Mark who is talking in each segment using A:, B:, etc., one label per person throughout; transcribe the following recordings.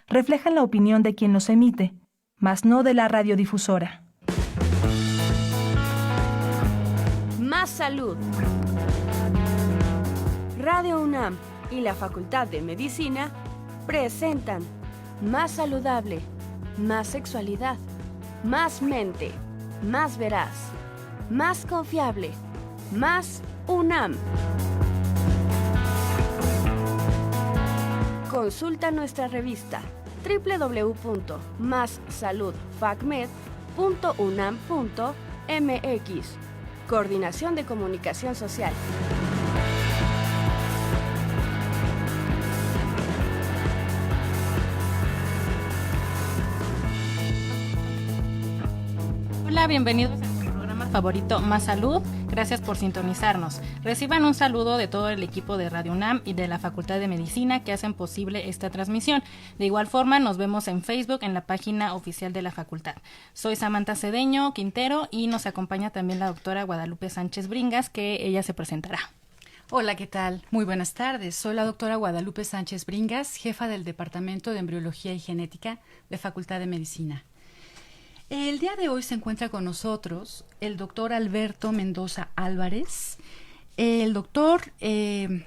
A: reflejan la opinión de quien los emite, mas no de la radiodifusora.
B: Más salud. Radio UNAM y la Facultad de Medicina presentan Más saludable, más sexualidad, más mente, más veraz, más confiable, más UNAM. Consulta nuestra revista www.massaludfacmed.unam.mx. Coordinación de Comunicación Social.
C: Hola, bienvenidos a su programa favorito Más Salud. Gracias por sintonizarnos. Reciban un saludo de todo el equipo de Radio UNAM y de la Facultad de Medicina que hacen posible esta transmisión. De igual forma, nos vemos en Facebook en la página oficial de la facultad. Soy Samantha Cedeño Quintero y nos acompaña también la doctora Guadalupe Sánchez Bringas, que ella se presentará.
D: Hola, ¿qué tal? Muy buenas tardes. Soy la doctora Guadalupe Sánchez Bringas, jefa del Departamento de Embriología y Genética de Facultad de Medicina. El día de hoy se encuentra con nosotros el doctor Alberto Mendoza Álvarez. El doctor es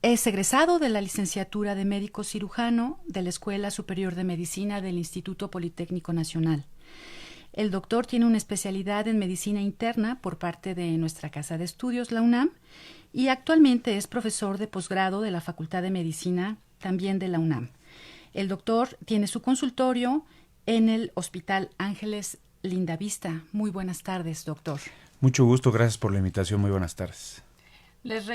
D: egresado de la licenciatura de médico cirujano de la Escuela Superior de Medicina del Instituto Politécnico Nacional. El doctor tiene una especialidad en medicina interna por parte de nuestra casa de estudios, la UNAM, y actualmente es profesor de posgrado de la Facultad de Medicina, también de la UNAM. El doctor tiene su consultorio en el Hospital Ángeles Lindavista. Muy buenas tardes, doctor.
E: Mucho gusto, gracias por la invitación, muy buenas tardes.
C: Les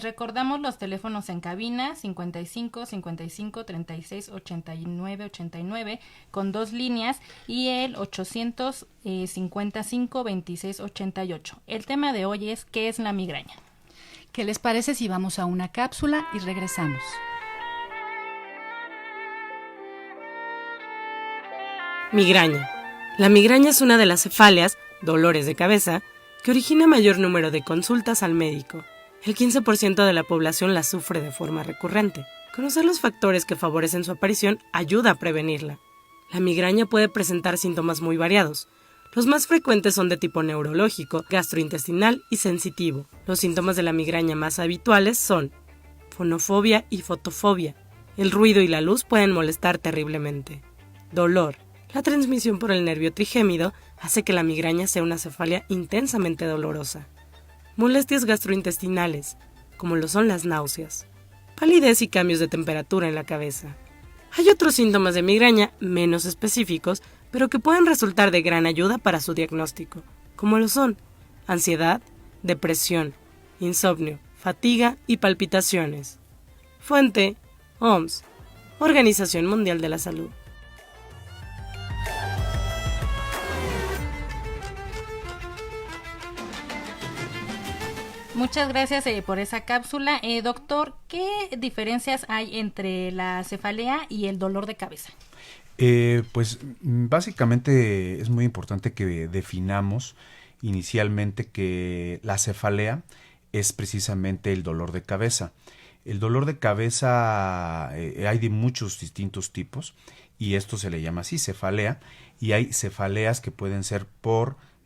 C: recordamos los teléfonos en cabina 55 55 36 89 89 con 2 líneas y el 855 26 88. El tema de hoy es ¿qué es la migraña?
D: ¿Qué les parece si vamos a una cápsula y regresamos?
F: Migraña. La migraña es una de las cefaleas, dolores de cabeza, que origina mayor número de consultas al médico. El 15% de la población la sufre de forma recurrente. Conocer los factores que favorecen su aparición ayuda a prevenirla. La migraña puede presentar síntomas muy variados. Los más frecuentes son de tipo neurológico, gastrointestinal y sensitivo. Los síntomas de la migraña más habituales son fonofobia y fotofobia. El ruido y la luz pueden molestar terriblemente. Dolor. La transmisión por el nervio trigémido hace que la migraña sea una cefalea intensamente dolorosa. Molestias gastrointestinales, como lo son las náuseas. Palidez y cambios de temperatura en la cabeza. Hay otros síntomas de migraña menos específicos, pero que pueden resultar de gran ayuda para su diagnóstico, como lo son ansiedad, depresión, insomnio, fatiga y palpitaciones. Fuente: OMS, Organización Mundial de la Salud.
C: Muchas gracias por esa cápsula. Doctor, ¿qué diferencias hay entre la cefalea y el dolor de cabeza?
E: Pues básicamente es muy importante que definamos inicialmente que la cefalea es precisamente el dolor de cabeza. El dolor de cabeza hay de muchos distintos tipos y esto se le llama así, cefalea, y hay cefaleas que pueden ser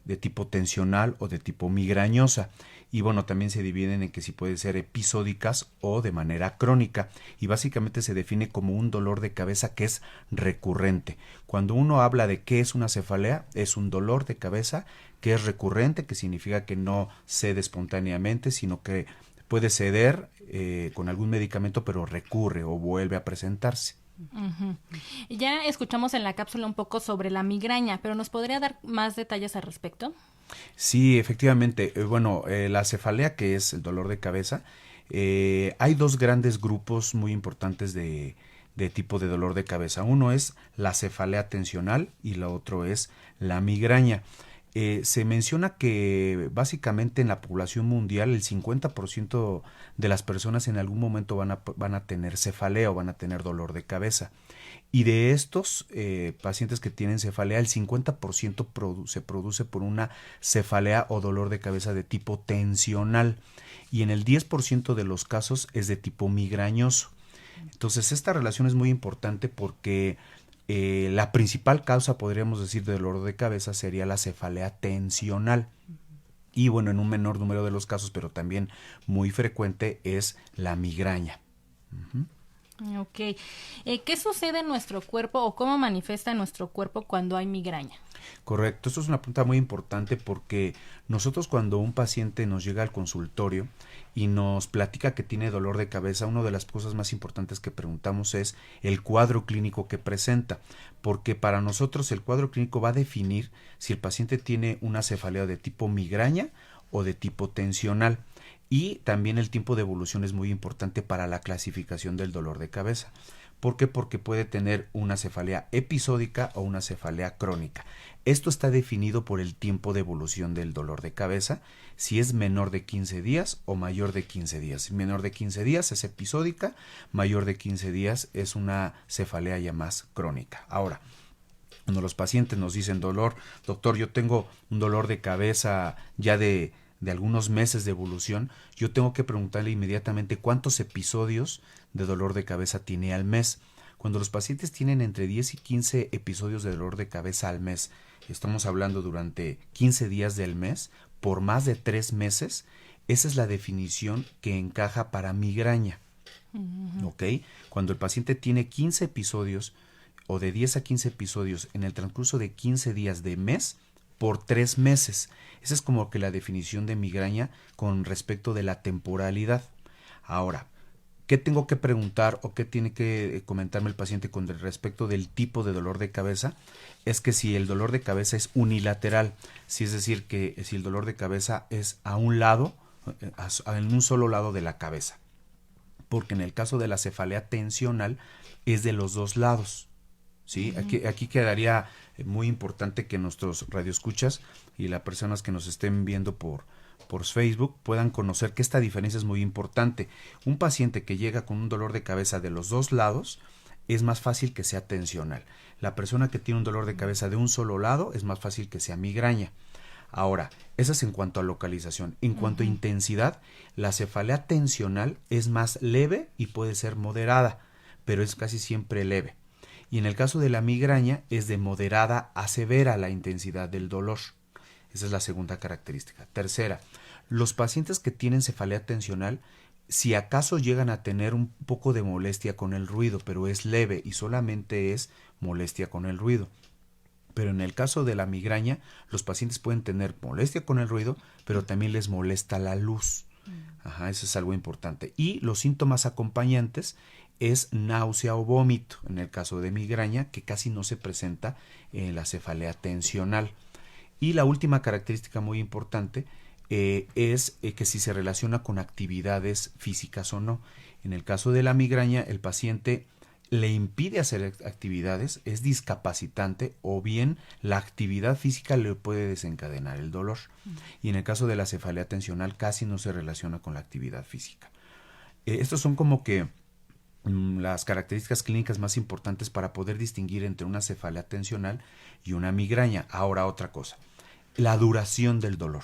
E: de tipo tensional o de tipo migrañosa. Y bueno, también se dividen en que si pueden ser episódicas o de manera crónica. Y básicamente se define como un dolor de cabeza que es recurrente. Cuando uno habla de qué es una cefalea, es un dolor de cabeza que es recurrente, que significa que no cede espontáneamente, sino que puede ceder con algún medicamento, pero recurre o vuelve a presentarse.
C: Uh-huh. Ya escuchamos en la cápsula un poco sobre la migraña, pero ¿nos podría dar más detalles al respecto?
E: Sí, efectivamente. La cefalea, que es el dolor de cabeza, hay dos grandes grupos muy importantes de tipo de dolor de cabeza. Uno es la cefalea tensional y la otro es la migraña. Se menciona que básicamente en la población mundial el 50% de las personas en algún momento van a tener cefalea o van a tener dolor de cabeza. Y de estos pacientes que tienen cefalea, el 50% se produce por una cefalea o dolor de cabeza de tipo tensional. Y en el 10% de los casos es de tipo migrañoso. Entonces, esta relación es muy importante porque la principal causa, podríamos decir, de dolor de cabeza sería la cefalea tensional. Y bueno, en un menor número de los casos, pero también muy frecuente, es la migraña.
C: Ok. ¿Qué sucede en nuestro cuerpo o cómo manifiesta nuestro cuerpo cuando hay migraña?
E: Correcto, esto es una pregunta muy importante porque nosotros cuando un paciente nos llega al consultorio y nos platica que tiene dolor de cabeza, una de las cosas más importantes que preguntamos es el cuadro clínico que presenta, porque para nosotros el cuadro clínico va a definir si el paciente tiene una cefalea de tipo migraña o de tipo tensional. Y también el tiempo de evolución es muy importante para la clasificación del dolor de cabeza. ¿Por qué? Porque puede tener una cefalea episódica o una cefalea crónica. Esto está definido por el tiempo de evolución del dolor de cabeza, si es menor de 15 días o mayor de 15 días. Menor de 15 días es episódica, mayor de 15 días es una cefalea ya más crónica. Ahora, cuando los pacientes nos dicen doctor, yo tengo un dolor de cabeza ya de algunos meses de evolución, yo tengo que preguntarle inmediatamente cuántos episodios de dolor de cabeza tiene al mes. Cuando los pacientes tienen entre 10 y 15 episodios de dolor de cabeza al mes, estamos hablando durante 15 días del mes, por más de 3 meses, esa es la definición que encaja para migraña. ¿Ok? Cuando el paciente tiene 15 episodios o de 10 a 15 episodios en el transcurso de 15 días de mes, por 3 meses. Esa es como que la definición de migraña con respecto de la temporalidad. Ahora, ¿qué tengo que preguntar o qué tiene que comentarme el paciente con respecto del tipo de dolor de cabeza? Es que si el dolor de cabeza es unilateral, si es decir, que si el dolor de cabeza es a un lado, en un solo lado de la cabeza. Porque en el caso de la cefalea tensional es de los dos lados. ¿Sí? Aquí quedaría muy importante que nuestros radioescuchas y las personas que nos estén viendo por Facebook puedan conocer que esta diferencia es muy importante. Un paciente que llega con un dolor de cabeza de los dos lados es más fácil que sea tensional. La persona que tiene un dolor de cabeza de un solo lado es más fácil que sea migraña. Ahora, eso es en cuanto a localización. En cuanto a intensidad, la cefalea tensional es más leve y puede ser moderada, pero es casi siempre leve. Y en el caso de la migraña es de moderada a severa la intensidad del dolor. Esa es la segunda característica. Tercera, los pacientes que tienen cefalea tensional, si acaso llegan a tener un poco de molestia con el ruido, pero es leve y solamente es molestia con el ruido. Pero en el caso de la migraña, los pacientes pueden tener molestia con el ruido, pero también les molesta la luz. Eso es algo importante. Y los síntomas acompañantes es náusea o vómito, en el caso de migraña, que casi no se presenta en la cefalea tensional. Y la última característica muy importante es que si se relaciona con actividades físicas o no. En el caso de la migraña, el paciente le impide hacer actividades, es discapacitante o bien la actividad física le puede desencadenar el dolor. Y en el caso de la cefalea tensional casi no se relaciona con la actividad física. Estos son como que las características clínicas más importantes para poder distinguir entre una cefalea tensional y una migraña. Ahora otra cosa, la duración del dolor.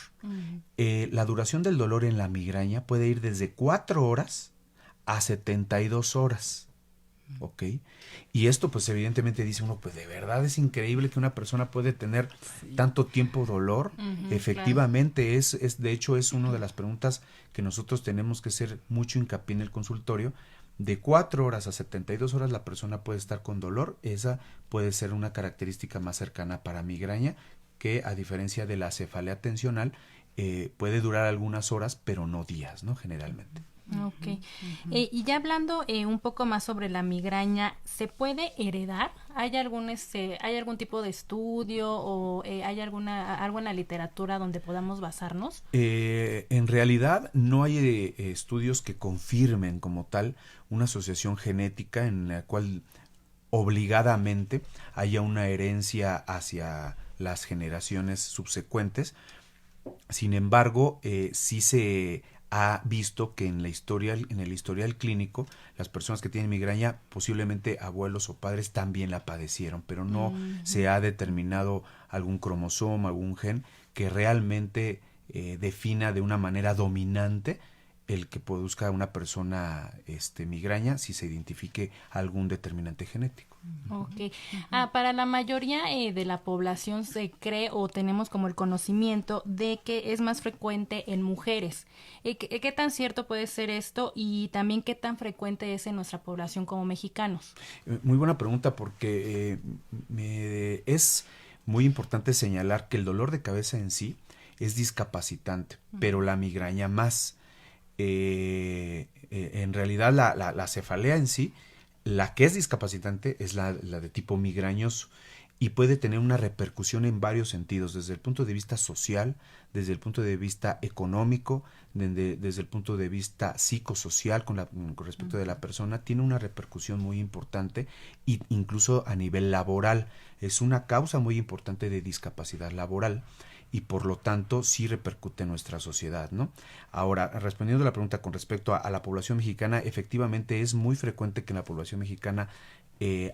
E: La duración del dolor en la migraña puede ir desde 4 horas a 72 horas. ¿Ok? Y esto pues evidentemente dice uno, pues de verdad es increíble que una persona puede tener tanto tiempo dolor. Efectivamente, claro. De hecho es una de las preguntas que nosotros tenemos que hacer mucho hincapié en el consultorio. De 4 horas a 72 horas la persona puede estar con dolor. Esa puede ser una característica más cercana para migraña, que a diferencia de la cefalea tensional puede durar algunas horas, pero no días, ¿no? Generalmente.
C: Ok. Y ya hablando un poco más sobre la migraña, ¿se puede heredar? ¿Hay algún tipo de estudio o hay algo en la literatura donde podamos basarnos?
E: En realidad no hay estudios que confirmen como tal una asociación genética en la cual obligadamente haya una herencia hacia las generaciones subsecuentes. Sin embargo, sí se ha visto que en el historial clínico, las personas que tienen migraña, posiblemente abuelos o padres también la padecieron, pero no se ha determinado algún cromosoma, algún gen que realmente defina de una manera dominante el que produzca una persona migraña si se identifique algún determinante genético.
C: Ok. Para la mayoría de la población se cree o tenemos como el conocimiento de que es más frecuente en mujeres. ¿Qué tan cierto puede ser esto y también qué tan frecuente es en nuestra población como mexicanos?
E: Muy buena pregunta, porque es muy importante señalar que el dolor de cabeza en sí es discapacitante, pero la migraña más. En realidad la cefalea en sí, la que es discapacitante es la de tipo migrañoso, y puede tener una repercusión en varios sentidos, desde el punto de vista social, desde el punto de vista económico, desde el punto de vista psicosocial con respecto de la persona. Tiene una repercusión muy importante, e incluso a nivel laboral. Es una causa muy importante de discapacidad laboral, y por lo tanto sí repercute en nuestra sociedad, ¿no? Ahora, respondiendo a la pregunta con respecto a la población mexicana, efectivamente es muy frecuente que en la población mexicana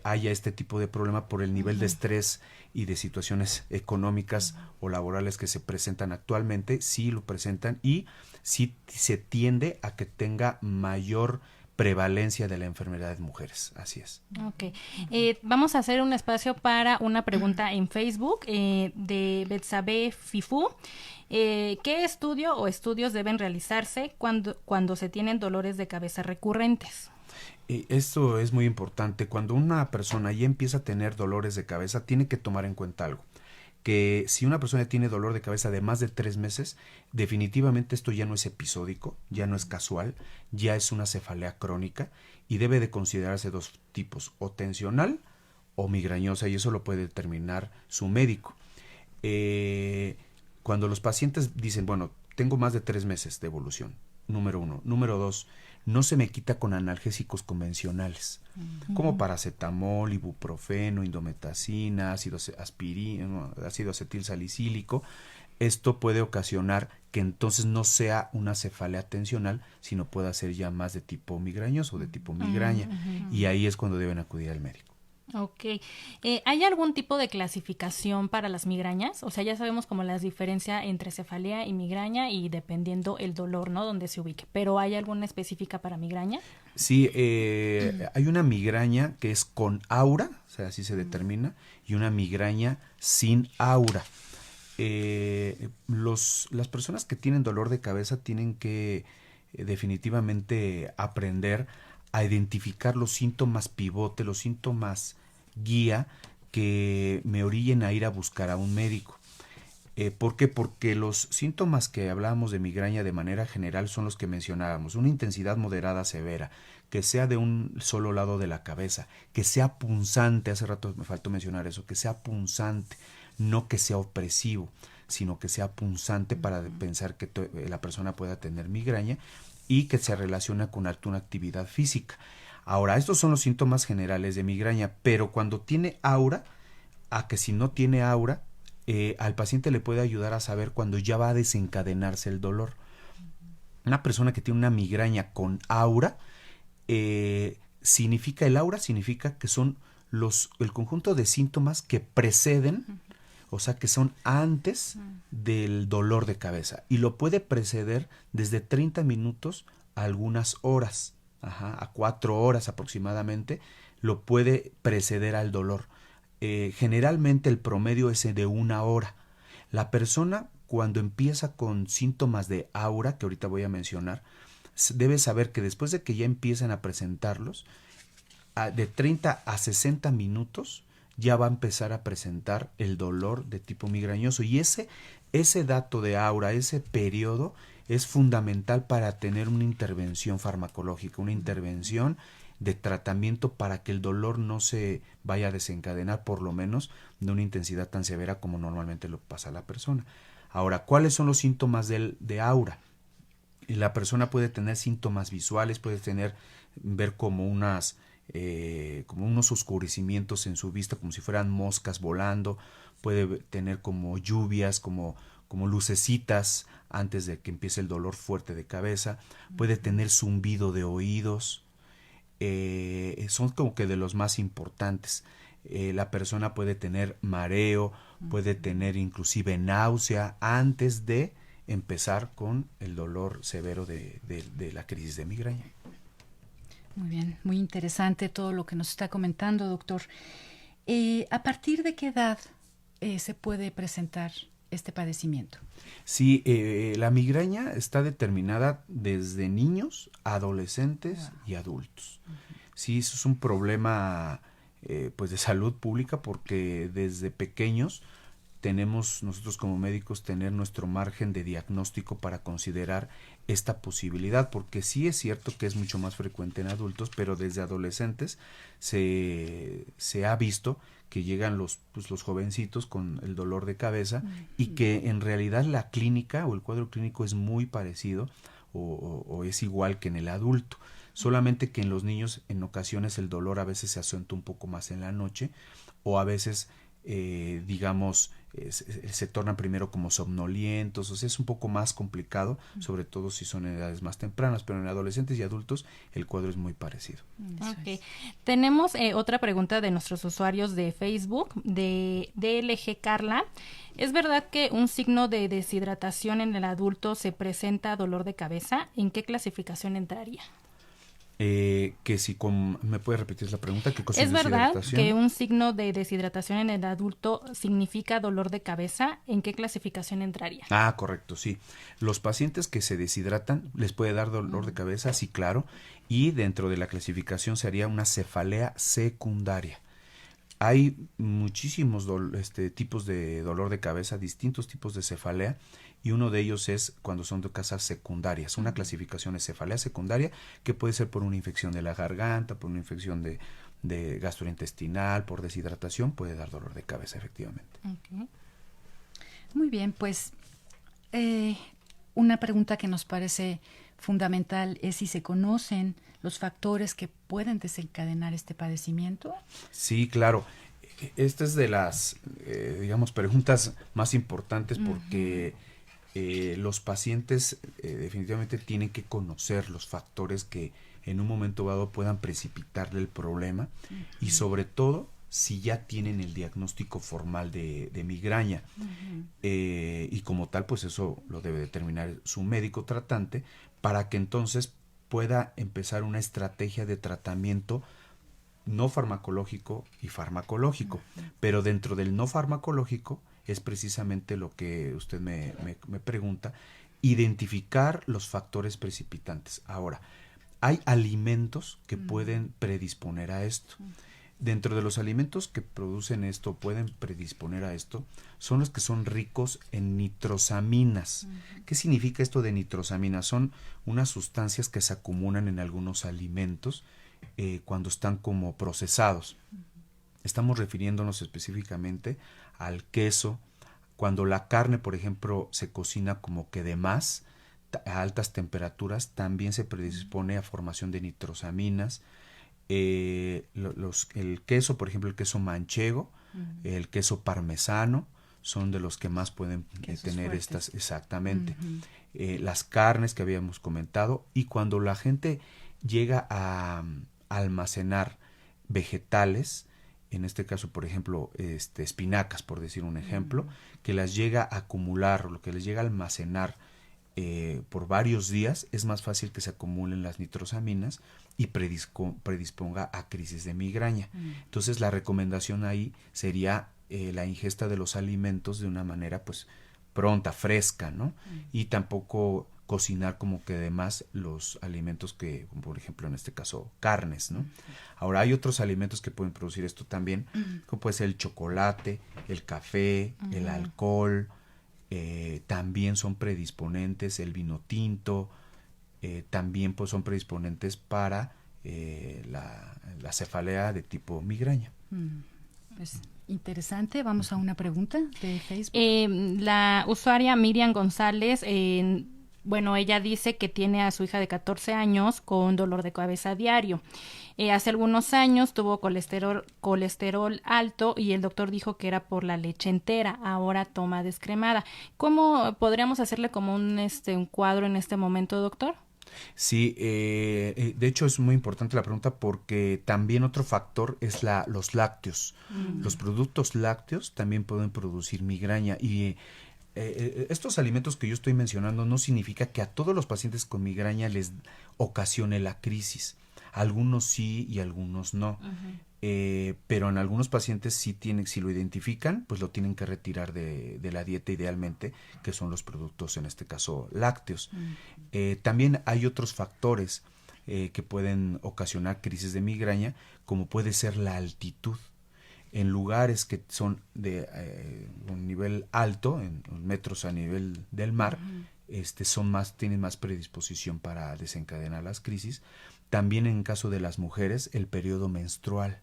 E: haya este tipo de problema por el nivel de estrés y de situaciones económicas o laborales que se presentan actualmente. Sí lo presentan, y sí se tiende a que tenga mayor prevalencia de la enfermedad en mujeres. Así es.
C: Ok. Vamos a hacer un espacio para una pregunta en Facebook de Betsabe Fifu. ¿Qué estudio o estudios deben realizarse cuando se tienen dolores de cabeza recurrentes?
E: Esto es muy importante. Cuando una persona ya empieza a tener dolores de cabeza, tiene que tomar en cuenta algo: que si una persona tiene dolor de cabeza de más de 3 meses, definitivamente esto ya no es episódico, ya no es casual, ya es una cefalea crónica, y debe de considerarse 2 tipos: o tensional o migrañosa, y eso lo puede determinar su médico. Cuando los pacientes dicen, bueno, tengo más de 3 meses de evolución, número 1. Número 2, no se me quita con analgésicos convencionales, como paracetamol, ibuprofeno, indometacina, ácido acetil salicílico. Esto puede ocasionar que entonces no sea una cefalea tensional, sino pueda ser ya más de tipo migrañoso, de tipo migraña, y ahí es cuando deben acudir al médico.
C: Ok. ¿Hay algún tipo de clasificación para las migrañas? O sea, ya sabemos como la diferencia entre cefalea y migraña, y dependiendo el dolor, ¿no?, donde se ubique. ¿Pero hay alguna específica para migraña? Sí,
E: hay una migraña que es con aura, o sea, así se determina, y una migraña sin aura. Las personas que tienen dolor de cabeza tienen que definitivamente aprender a identificar los síntomas pivote, los síntomas guía que me orillen a ir a buscar a un médico. ¿Por qué? Porque los síntomas que hablábamos de migraña de manera general son los que mencionábamos: una intensidad moderada severa, que sea de un solo lado de la cabeza, que sea punzante, hace rato me faltó mencionar eso, que sea punzante, no que sea opresivo, sino que sea punzante para pensar que la persona pueda tener migraña, y que se relaciona con alguna actividad física. Ahora, estos son los síntomas generales de migraña, pero cuando tiene aura, a que si no tiene aura, al paciente le puede ayudar a saber cuando ya va a desencadenarse el dolor. Una persona que tiene una migraña con aura, el aura significa que son el conjunto de síntomas que preceden, o sea, que son antes del dolor de cabeza, y lo puede preceder desde 30 minutos a algunas horas, a 4 horas aproximadamente, lo puede preceder al dolor. Generalmente el promedio es de 1 hora. La persona, cuando empieza con síntomas de aura, que ahorita voy a mencionar, debe saber que después de que ya empiezan a presentarlos, de 30 a 60 minutos, ya va a empezar a presentar el dolor de tipo migrañoso, y ese dato de aura, ese periodo, es fundamental para tener una intervención farmacológica, una intervención de tratamiento para que el dolor no se vaya a desencadenar, por lo menos de una intensidad tan severa como normalmente lo pasa a la persona. Ahora, ¿cuáles son los síntomas de aura? La persona puede tener síntomas visuales, puede ver como unos oscurecimientos en su vista, como si fueran moscas volando, puede tener como lluvias, como lucecitas antes de que empiece el dolor fuerte de cabeza, puede tener zumbido de oídos, son como que de los más importantes. La persona puede tener mareo, puede tener inclusive náusea antes de empezar con el dolor severo de la crisis de migraña.
D: Muy bien, muy interesante todo lo que nos está comentando, doctor. ¿A partir de qué edad se puede presentar este padecimiento?
E: Sí, la migraña está determinada desde niños, adolescentes y adultos. Sí, eso es un problema pues de salud pública, porque desde pequeños tenemos nosotros como médicos tener nuestro margen de diagnóstico para considerar esta posibilidad, porque sí es cierto que es mucho más frecuente en adultos, pero desde adolescentes se ha visto que llegan los jovencitos con el dolor de cabeza y que en realidad la clínica o el cuadro clínico es muy parecido o es igual que en el adulto, solamente que en los niños en ocasiones el dolor a veces se acentúa un poco más en la noche, o a veces se tornan primero como somnolientos, o sea, es un poco más complicado, sobre todo si son en edades más tempranas, pero en adolescentes y adultos el cuadro es muy parecido.
C: Okay. Tenemos otra pregunta de nuestros usuarios de Facebook, de DLG Carla. ¿Es verdad que un signo de deshidratación en el adulto se presenta dolor de cabeza? ¿En qué clasificación entraría?
E: Que si ¿me puede repetir la pregunta? ¿Qué cosa
C: es verdad que un signo de deshidratación en el adulto significa dolor de cabeza? ¿En qué clasificación entraría?
E: Ah, correcto, sí. Los pacientes que se deshidratan les puede dar dolor de cabeza, sí, claro, y dentro de la clasificación sería una cefalea secundaria. Hay muchísimos tipos de dolor de cabeza, distintos tipos de cefalea, y uno de ellos es cuando son de causas secundarias. Una clasificación es cefalea secundaria, que puede ser por una infección de la garganta, por una infección de gastrointestinal, por deshidratación, puede dar dolor de cabeza, efectivamente.
D: Okay. Muy bien, pues una pregunta que nos parece fundamental es si se conocen los factores que pueden desencadenar este padecimiento.
E: Sí, claro. Esta es de las, preguntas más importantes, porque los pacientes definitivamente tienen que conocer los factores que en un momento dado puedan precipitarle el problema, y sobre todo si ya tienen el diagnóstico formal de migraña, y como tal pues eso lo debe determinar su médico tratante, para que entonces pueda empezar una estrategia de tratamiento no farmacológico y farmacológico. Pero dentro del no farmacológico es precisamente lo que usted me pregunta, identificar los factores precipitantes. Ahora, hay alimentos que pueden predisponer a esto. Dentro de los alimentos que producen esto, pueden predisponer a esto, son los que son ricos en nitrosaminas. ¿Qué significa esto de nitrosaminas? Son unas sustancias que se acumulan en algunos alimentos cuando están como procesados. Estamos refiriéndonos específicamente al queso, cuando la carne, por ejemplo, se cocina como que de más, a altas temperaturas, también se predispone a formación de nitrosaminas. El queso, por ejemplo, el queso manchego, el queso parmesano, son de los que más pueden tener fuertes. Estas, exactamente. Las carnes que habíamos comentado, y cuando la gente llega a almacenar vegetales, en este caso, por ejemplo, espinacas, por decir un ejemplo, que las llega a acumular, lo que les llega a almacenar por varios días, es más fácil que se acumulen las nitrosaminas y predisponga a crisis de migraña. Entonces, la recomendación ahí sería la ingesta de los alimentos de una manera pues pronta, fresca, ¿no? Y tampoco cocinar como que de más los alimentos que, como por ejemplo en este caso, carnes, ¿no? Ahora, hay otros alimentos que pueden producir esto también, como puede ser el chocolate, el café, el alcohol, también son predisponentes, el vino tinto, también pues son predisponentes para la cefalea de tipo migraña.
D: Pues interesante. Vamos a una pregunta de Facebook.
C: La usuaria Miriam González, ella dice que tiene a su hija de 14 años con dolor de cabeza diario. Hace algunos años tuvo colesterol alto y el doctor dijo que era por la leche entera. Ahora toma descremada. ¿Cómo podríamos hacerle como un cuadro en este momento, doctor?
E: Sí, de hecho es muy importante la pregunta, porque también otro factor es los lácteos. Los productos lácteos también pueden producir migraña, y estos alimentos que yo estoy mencionando no significa que a todos los pacientes con migraña les ocasione la crisis. Algunos sí y algunos no. Pero en algunos pacientes sí si lo identifican, pues lo tienen que retirar de la dieta idealmente, que son los productos, en este caso, lácteos. También hay otros factores que pueden ocasionar crisis de migraña, como puede ser la altitud. En lugares que son de un nivel alto, en metros a nivel del mar, tienen más predisposición para desencadenar las crisis. También en caso de las mujeres, el periodo menstrual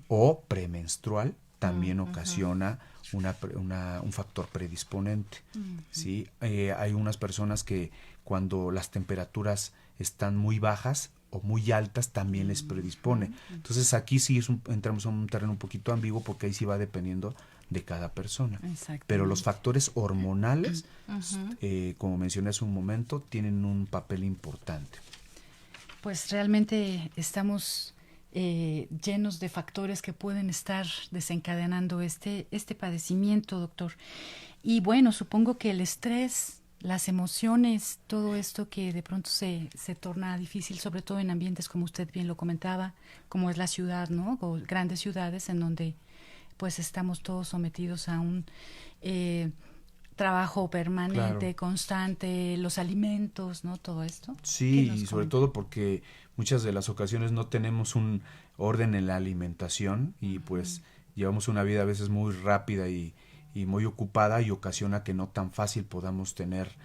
E: o premenstrual también ocasiona un factor predisponente. ¿Sí? Hay unas personas que cuando las temperaturas están muy bajas o muy altas también les predispone. Entonces aquí sí entramos en un terreno un poquito ambiguo, porque ahí sí va dependiendo de cada persona. Pero los factores hormonales, como mencioné hace un momento, tienen un papel importante.
D: Pues realmente estamos llenos de factores que pueden estar desencadenando este padecimiento, doctor. Y bueno, supongo que el estrés, las emociones, todo esto que de pronto se torna difícil, sobre todo en ambientes como usted bien lo comentaba, como es la ciudad, ¿no? O grandes ciudades en donde pues estamos todos sometidos a un trabajo permanente, constante, los alimentos, ¿no? Todo esto.
E: Sí, y sobre todo porque muchas de las ocasiones no tenemos un orden en la alimentación y pues llevamos una vida a veces muy rápida y muy ocupada, y ocasiona que no tan fácil podamos tener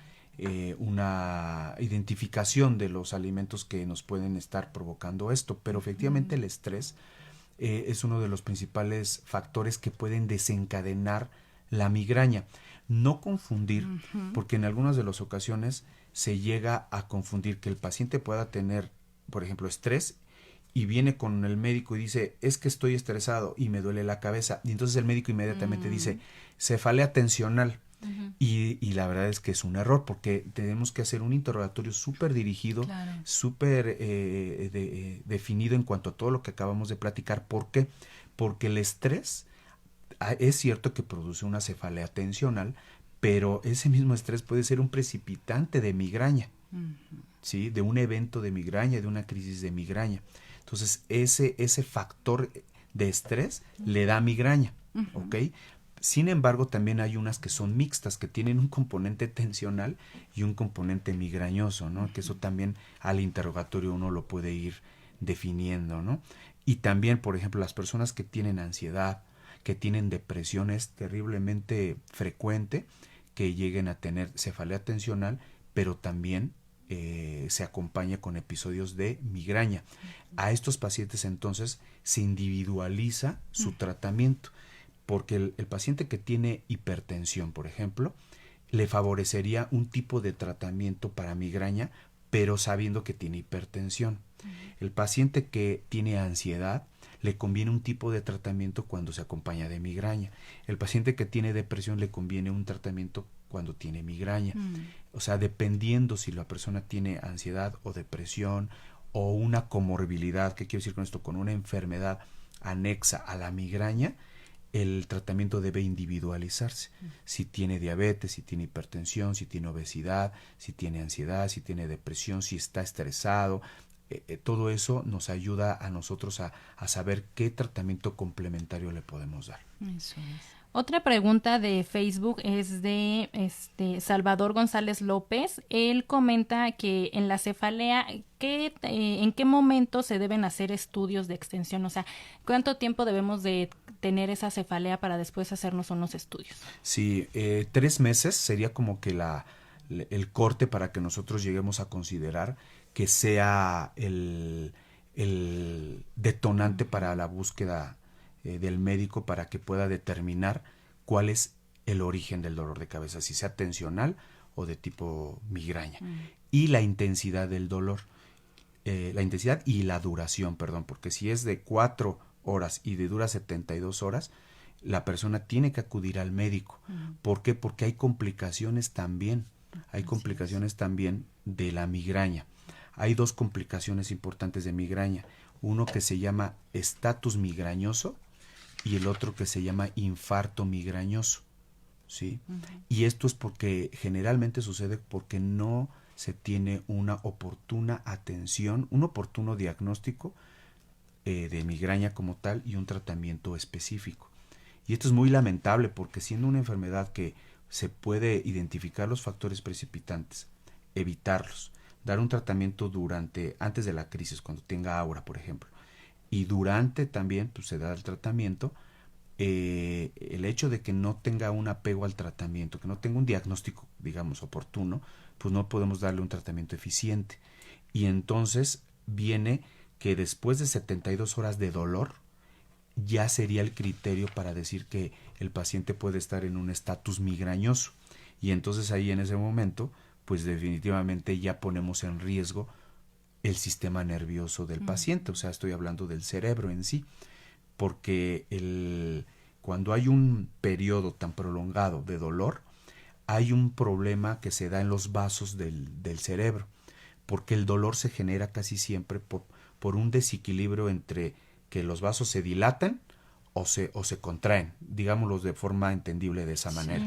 E: una identificación de los alimentos que nos pueden estar provocando esto. Pero efectivamente el estrés es uno de los principales factores que pueden desencadenar la migraña. No confundir, porque en algunas de las ocasiones se llega a confundir que el paciente pueda tener, por ejemplo, estrés, y viene con el médico y dice, es que estoy estresado y me duele la cabeza. Y entonces el médico inmediatamente dice, cefalea tensional. Y la verdad es que es un error, porque tenemos que hacer un interrogatorio súper dirigido, súper definido en cuanto a todo lo que acabamos de platicar. ¿Por qué? Porque el estrés es cierto que produce una cefalea tensional, pero ese mismo estrés puede ser un precipitante de migraña, ¿sí? De un evento de migraña, de una crisis de migraña. Entonces, ese factor de estrés le da migraña, ¿ok? Sin embargo, también hay unas que son mixtas, que tienen un componente tensional y un componente migrañoso, ¿no? Que eso también al interrogatorio uno lo puede ir definiendo, ¿no? Y también, por ejemplo, las personas que tienen ansiedad, que tienen depresión, es terriblemente frecuente que lleguen a tener cefalea tensional, pero también se acompaña con episodios de migraña. A estos pacientes entonces se individualiza su tratamiento, porque el paciente que tiene hipertensión, por ejemplo, le favorecería un tipo de tratamiento para migraña, pero sabiendo que tiene hipertensión. El paciente que tiene ansiedad, le conviene un tipo de tratamiento cuando se acompaña de migraña. El paciente que tiene depresión, le conviene un tratamiento cuando tiene migraña. O sea, dependiendo si la persona tiene ansiedad o depresión o una comorbilidad, ¿qué quiero decir con esto? Con una enfermedad anexa a la migraña, el tratamiento debe individualizarse. Si tiene diabetes, si tiene hipertensión, si tiene obesidad, si tiene ansiedad, si tiene depresión, si está estresado, todo eso nos ayuda a nosotros a saber qué tratamiento complementario le podemos dar.
D: Eso es.
C: Otra pregunta de Facebook es de Salvador González López. Él comenta que en la cefalea, ¿en qué momento se deben hacer estudios de extensión? O sea, ¿cuánto tiempo debemos de tener esa cefalea para después hacernos unos estudios?
E: Sí, 3 meses sería como que el corte para que nosotros lleguemos a considerar que sea el detonante para la búsqueda del médico, para que pueda determinar cuál es el origen del dolor de cabeza, si sea tensional o de tipo migraña. Y la intensidad del dolor, la intensidad y la duración, porque si es de 4 horas y dura 72 horas, la persona tiene que acudir al médico. ¿Por qué? Porque hay complicaciones también. Hay complicaciones también de la migraña. Hay 2 complicaciones importantes de migraña. Uno que se llama estatus migrañoso y el otro que se llama infarto migrañoso. ¿sí? Y esto es porque generalmente sucede porque no se tiene una oportuna atención, un oportuno diagnóstico de migraña como tal y un tratamiento específico. Y esto es muy lamentable porque siendo una enfermedad que se puede identificar los factores precipitantes, evitarlos, dar un tratamiento antes de la crisis, cuando tenga aura, por ejemplo, y durante también pues, se da el tratamiento, el hecho de que no tenga un apego al tratamiento, que no tenga un diagnóstico, digamos, oportuno, pues no podemos darle un tratamiento eficiente. Y entonces viene que después de 72 horas de dolor, ya sería el criterio para decir que el paciente puede estar en un estatus migrañoso. Y entonces ahí en ese momento, pues definitivamente ya ponemos en riesgo el sistema nervioso del paciente, o sea, estoy hablando del cerebro en sí, porque cuando hay un periodo tan prolongado de dolor, hay un problema que se da en los vasos del cerebro, porque el dolor se genera casi siempre por un desequilibrio entre que los vasos se dilatan o se contraen, digámoslo de forma entendible de esa manera.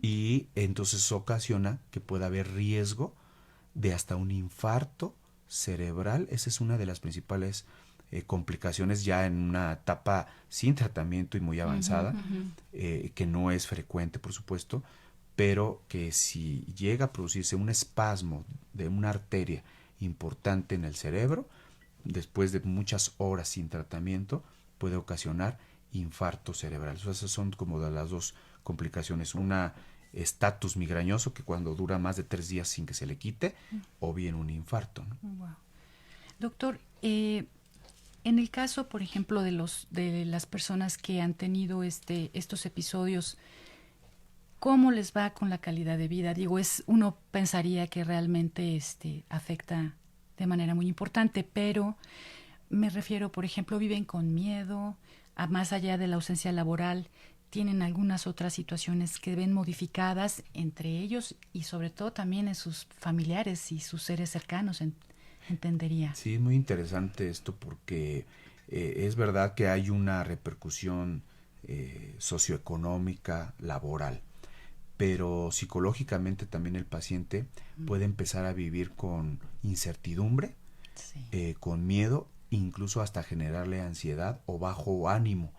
E: Y entonces eso ocasiona que pueda haber riesgo de hasta un infarto cerebral. Esa es una de las principales complicaciones ya en una etapa sin tratamiento y muy avanzada, que no es frecuente, por supuesto, pero que si llega a producirse un espasmo de una arteria importante en el cerebro, después de muchas horas sin tratamiento, puede ocasionar infarto cerebral. Esas son como de las dos complicaciones. Una, estatus migrañoso, que cuando dura más de 3 días sin que se le quite, o bien un infarto, ¿no?
D: Wow. Doctor, en el caso, por ejemplo, de las personas que han tenido estos episodios, ¿cómo les va con la calidad de vida? Digo, uno pensaría que realmente afecta de manera muy importante, pero me refiero, por ejemplo, viven con miedo, más allá de la ausencia laboral, tienen algunas otras situaciones que ven modificadas entre ellos y sobre todo también en sus familiares y sus seres cercanos, entendería.
E: Sí, es muy interesante esto porque es verdad que hay una repercusión socioeconómica, laboral, pero psicológicamente también el paciente puede empezar a vivir con incertidumbre, con miedo, incluso hasta generarle ansiedad o bajo ánimo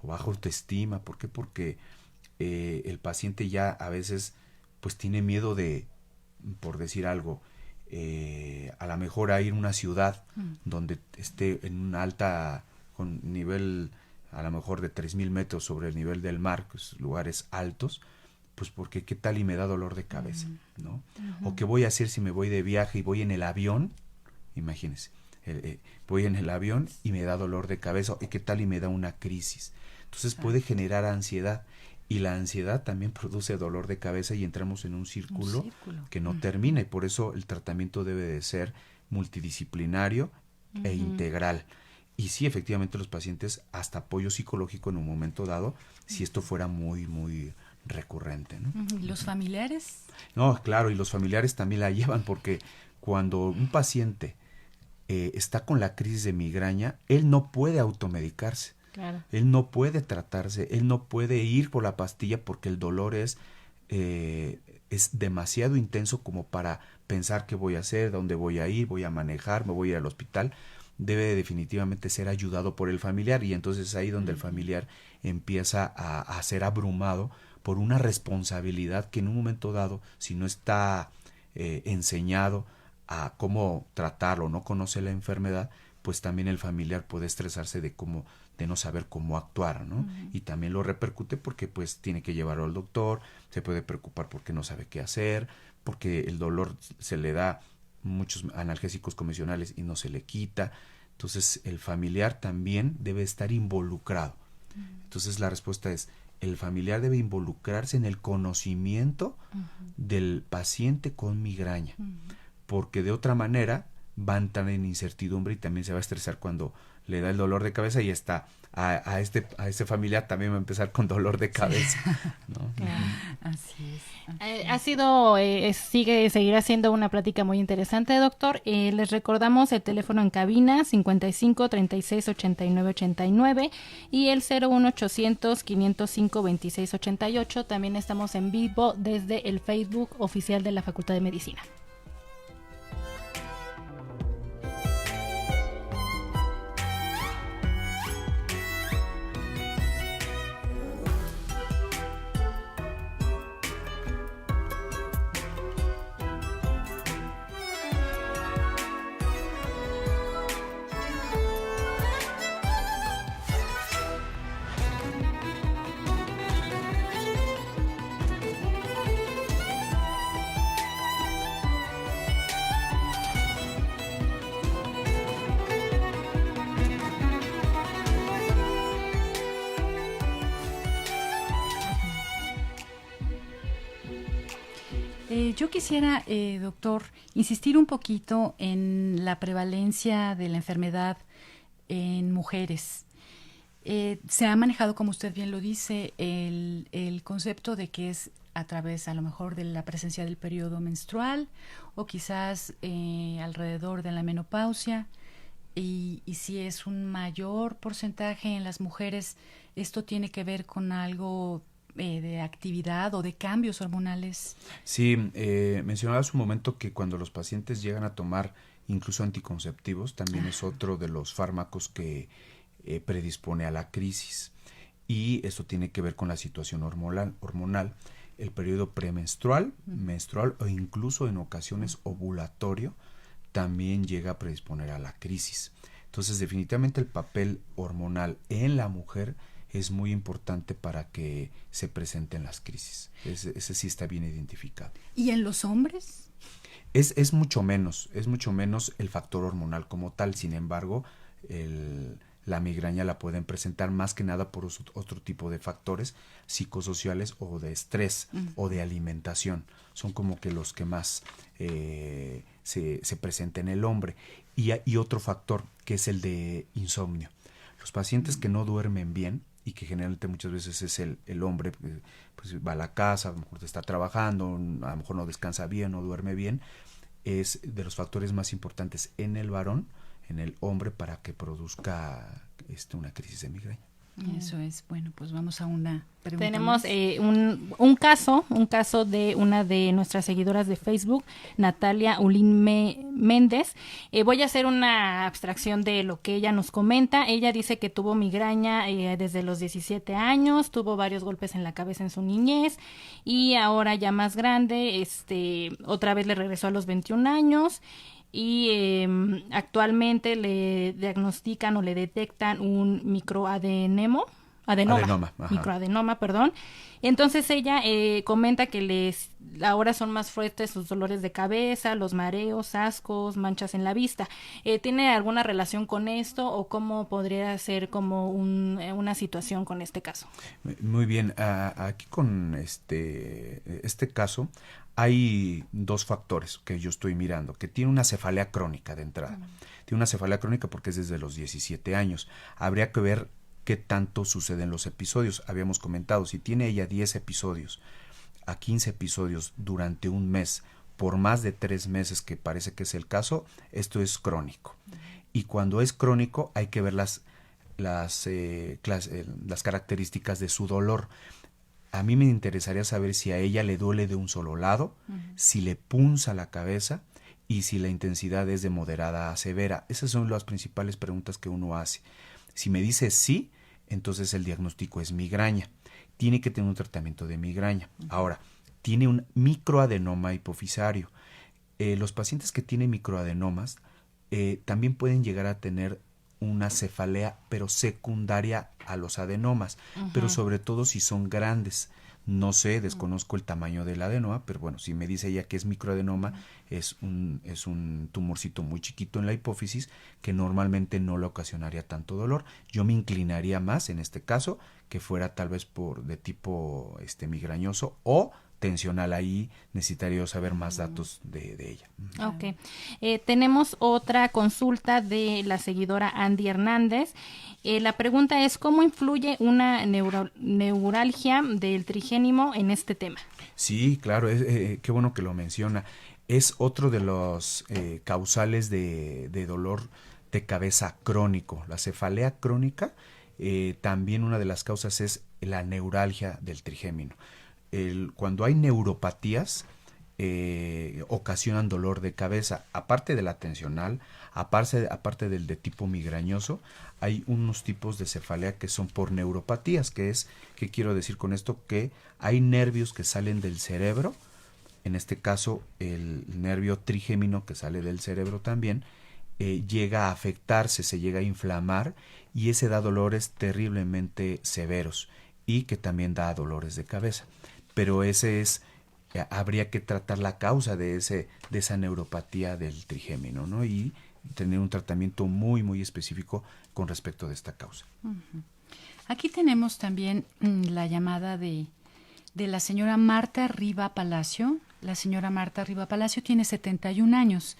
E: o baja autoestima. ¿Por qué? Porque el paciente ya a veces pues tiene miedo de, por decir algo, a lo mejor a ir a una ciudad donde esté en una alta, con nivel a lo mejor de 3,000 metros sobre el nivel del mar, pues, lugares altos, pues porque qué tal y me da dolor de cabeza, ¿no? O qué voy a hacer si me voy de viaje y voy en el avión, imagínense, voy en el avión y me da dolor de cabeza, y qué tal y me da una crisis. Entonces puede generar ansiedad, y la ansiedad también produce dolor de cabeza y entramos en un círculo que no termina, y por eso el tratamiento debe de ser multidisciplinario e integral. Y sí, efectivamente los pacientes hasta apoyo psicológico en un momento dado, si esto fuera muy, muy recurrente, ¿no?
D: ¿Y los familiares?
E: No, claro, y los familiares también la llevan, porque cuando un paciente está con la crisis de migraña, él no puede automedicarse.
C: Claro.
E: Él no puede tratarse, él no puede ir por la pastilla porque el dolor es demasiado intenso como para pensar qué voy a hacer, dónde voy a ir, voy a manejar, me voy a ir al hospital. Debe definitivamente ser ayudado por el familiar, y entonces es ahí donde el familiar empieza a ser abrumado por una responsabilidad que en un momento dado, si no está enseñado a cómo tratarlo, no conoce la enfermedad, pues también el familiar puede estresarse de no saber cómo actuar, ¿no? Y también lo repercute porque pues tiene que llevarlo al doctor, se puede preocupar porque no sabe qué hacer, porque el dolor se le da muchos analgésicos convencionales y no se le quita. Entonces el familiar también debe estar involucrado. Entonces la respuesta es, el familiar debe involucrarse en el conocimiento del paciente con migraña, porque de otra manera va a entrar en incertidumbre y también se va a estresar cuando le da el dolor de cabeza y está a este familiar también va a empezar con dolor de cabeza, ¿no?
D: Así es.
C: Ha sido, seguirá siendo una plática muy interesante, doctor. Les recordamos el teléfono en cabina 55 36 89 89 y el 01800 505 26 88. También estamos en vivo desde el Facebook oficial de la Facultad de Medicina.
D: Yo quisiera, doctor, insistir un poquito en la prevalencia de la enfermedad en mujeres. Se ha manejado, como usted bien lo dice, el concepto de que es a través, a lo mejor, de la presencia del periodo menstrual o quizás alrededor de la menopausia. Y si es un mayor porcentaje en las mujeres, ¿esto tiene que ver con algo de actividad o de cambios hormonales?
E: Sí, mencionaba hace un momento que cuando los pacientes llegan a tomar incluso anticonceptivos, también es otro de los fármacos que predispone a la crisis. Y esto tiene que ver con la situación hormonal, el periodo premenstrual, menstrual o incluso en ocasiones ovulatorio también llega a predisponer a la crisis. Entonces, definitivamente el papel hormonal en la mujer es muy importante para que se presenten las crisis. Ese sí está bien identificado.
D: ¿Y en los hombres?
E: Es mucho menos el factor hormonal como tal. Sin embargo, la migraña la pueden presentar más que nada por otro tipo de factores psicosociales o de estrés o de alimentación. Son como que los que más se presenta en el hombre. Y otro factor que es el de insomnio. Los pacientes que no duermen bien, y que generalmente muchas veces es el hombre, pues va a la casa, a lo mejor está trabajando, a lo mejor no descansa bien, no duerme bien, es de los factores más importantes en el varón, en el hombre, para que produzca una crisis de migraña.
D: Eso es. Bueno, pues vamos a una pregunta.
C: Tenemos un caso de una de nuestras seguidoras de Facebook, Natalia Ulín Méndez. Voy a hacer una abstracción de lo que ella nos comenta. Ella dice que tuvo migraña desde los 17 años, tuvo varios golpes en la cabeza en su niñez y ahora ya más grande, otra vez le regresó a los 21 años. Y actualmente le diagnostican o le detectan un microadenoma, perdón. Entonces ella comenta que ahora son más fuertes sus dolores de cabeza, los mareos, ascos, manchas en la vista. ¿Tiene alguna relación con esto o cómo podría ser como una situación con este caso?
E: Muy bien, aquí con este caso hay dos factores que yo estoy mirando, que tiene una cefalea crónica de entrada. Tiene una cefalea crónica porque es desde los 17 años. Habría que ver qué tanto suceden los episodios. Habíamos comentado, si tiene ella 10 episodios a 15 episodios durante un mes, por más de 3 meses, que parece que es el caso, esto es crónico. Y cuando es crónico hay que ver las características de su dolor. A mí me interesaría saber si a ella le duele de un solo lado, si le punza la cabeza y si la intensidad es de moderada a severa. Esas son las principales preguntas que uno hace. Si me dice sí, entonces el diagnóstico es migraña. Tiene que tener un tratamiento de migraña. Ahora, tiene un microadenoma hipofisario. Los pacientes que tienen microadenomas también pueden llegar a tener una cefalea, pero secundaria a los adenomas, pero sobre todo si son grandes. No sé, desconozco el tamaño del adenoma, pero bueno, si me dice ella que es microadenoma, es un tumorcito muy chiquito en la hipófisis que normalmente no le ocasionaría tanto dolor. Yo me inclinaría más en este caso que fuera tal vez de tipo migrañoso o tensional. Ahí necesitaría yo saber más datos de ella.
C: Ok. Tenemos otra consulta de la seguidora Andy Hernández. La pregunta es, ¿cómo influye una neuralgia del trigémino en este tema?
E: Sí, claro, qué bueno que lo menciona. Es otro de los causales de dolor de cabeza crónico. La cefalea crónica, también una de las causas es la neuralgia del trigémino. Cuando hay neuropatías, ocasionan dolor de cabeza, aparte de la tensional, aparte del de tipo migrañoso. Hay unos tipos de cefalea que son por neuropatías, ¿qué quiero decir con esto? Que hay nervios que salen del cerebro, en este caso el nervio trigémino que sale del cerebro también, llega a afectarse, se llega a inflamar, y ese da dolores terriblemente severos y que también da dolores de cabeza. Pero habría que tratar la causa de esa neuropatía del trigémino, ¿no? Y tener un tratamiento muy, muy específico con respecto de esta causa.
D: Aquí tenemos también la llamada de la señora Marta Riva Palacio. La señora Marta Riva Palacio tiene 71 años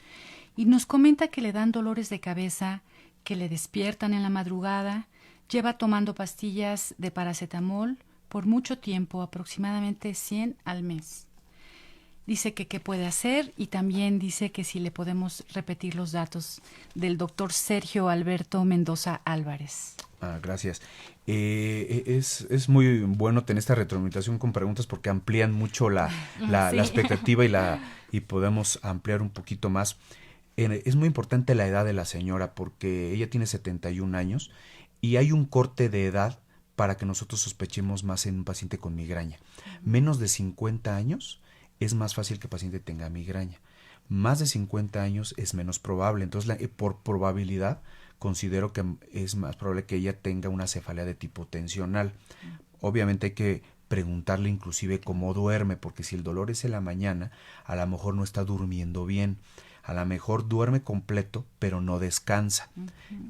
D: y nos comenta que le dan dolores de cabeza, que le despiertan en la madrugada, lleva tomando pastillas de paracetamol por mucho tiempo, aproximadamente 100 al mes. Dice que qué puede hacer, y también dice que si le podemos repetir los datos del doctor Sergio Alberto Mendoza Álvarez.
E: Gracias. Es muy bueno tener esta retroalimentación con preguntas porque amplían mucho la expectativa y podemos ampliar un poquito más. Es muy importante la edad de la señora porque ella tiene 71 años y hay un corte de edad para que nosotros sospechemos más en un paciente con migraña. Menos de 50 años es más fácil que el paciente tenga migraña. Más de 50 años es menos probable. Entonces, por probabilidad, considero que es más probable que ella tenga una cefalea de tipo tensional. Obviamente hay que preguntarle inclusive cómo duerme, porque si el dolor es en la mañana, a lo mejor no está durmiendo bien. A lo mejor duerme completo, pero no descansa.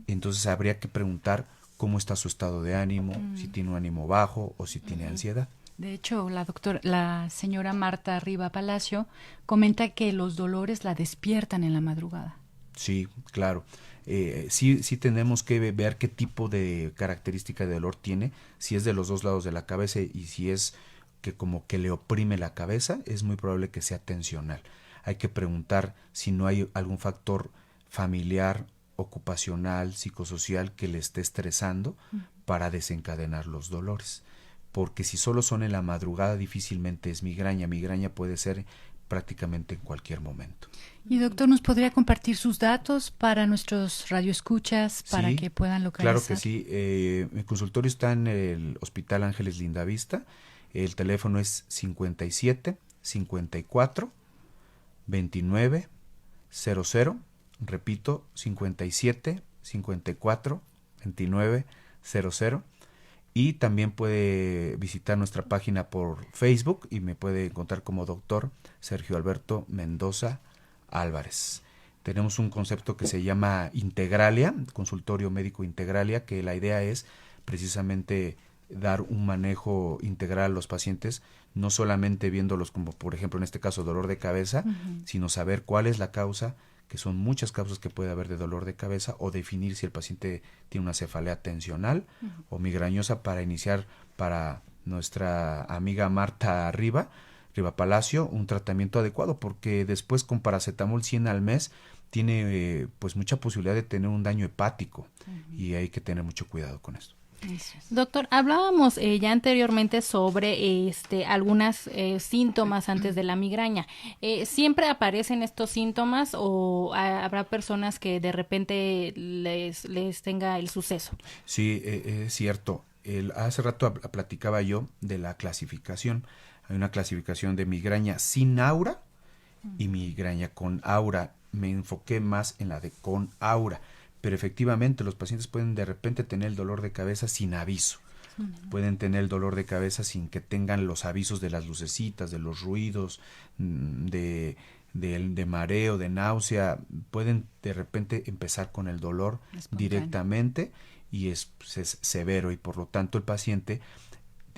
E: Entonces habría que preguntar cómo está su estado de ánimo, si tiene un ánimo bajo o si tiene ansiedad.
D: De hecho, la señora Marta Riva Palacio comenta que los dolores la despiertan en la madrugada.
E: Sí, claro. Sí tenemos que ver qué tipo de característica de dolor tiene, si es de los dos lados de la cabeza y si es que como que le oprime la cabeza, es muy probable que sea tensional. Hay que preguntar si no hay algún factor familiar, ocupacional, psicosocial que le esté estresando para desencadenar los dolores. Porque si solo son en la madrugada, difícilmente es migraña. Migraña puede ser prácticamente en cualquier momento.
D: Y doctor, ¿nos podría compartir sus datos para nuestros radioescuchas para
E: Sí,
D: que puedan localizar?
E: Claro que sí. Mi consultorio está en el Hospital Ángeles Lindavista. El teléfono es 57 54 29 00. Repito, 57 54 29 00. Y también puede visitar nuestra página por Facebook y me puede encontrar como doctor Sergio Alberto Mendoza Álvarez. Tenemos un concepto que se llama Integralia, consultorio médico Integralia, que la idea es precisamente dar un manejo integral a los pacientes, no solamente viéndolos como, por ejemplo, en este caso, dolor de cabeza, sino saber cuál es la causa, que son muchas causas que puede haber de dolor de cabeza, o definir si el paciente tiene una cefalea tensional o migrañosa para iniciar para nuestra amiga Marta Riva Palacio un tratamiento adecuado, porque después con paracetamol 100 al mes tiene pues mucha posibilidad de tener un daño hepático y hay que tener mucho cuidado con esto.
C: Doctor, hablábamos ya anteriormente sobre algunas síntomas antes de la migraña. ¿Siempre aparecen estos síntomas o habrá personas que de repente les tenga el suceso?
E: Sí, es cierto. Hace rato platicaba yo de la clasificación. Hay una clasificación de migraña sin aura y migraña con aura. Me enfoqué más en la de con aura. Pero efectivamente los pacientes pueden de repente tener el dolor de cabeza sin aviso. Pueden tener el dolor de cabeza sin que tengan los avisos de las lucecitas, de los ruidos, de mareo, de náusea. Pueden de repente empezar con el dolor directamente y es severo, y por lo tanto el paciente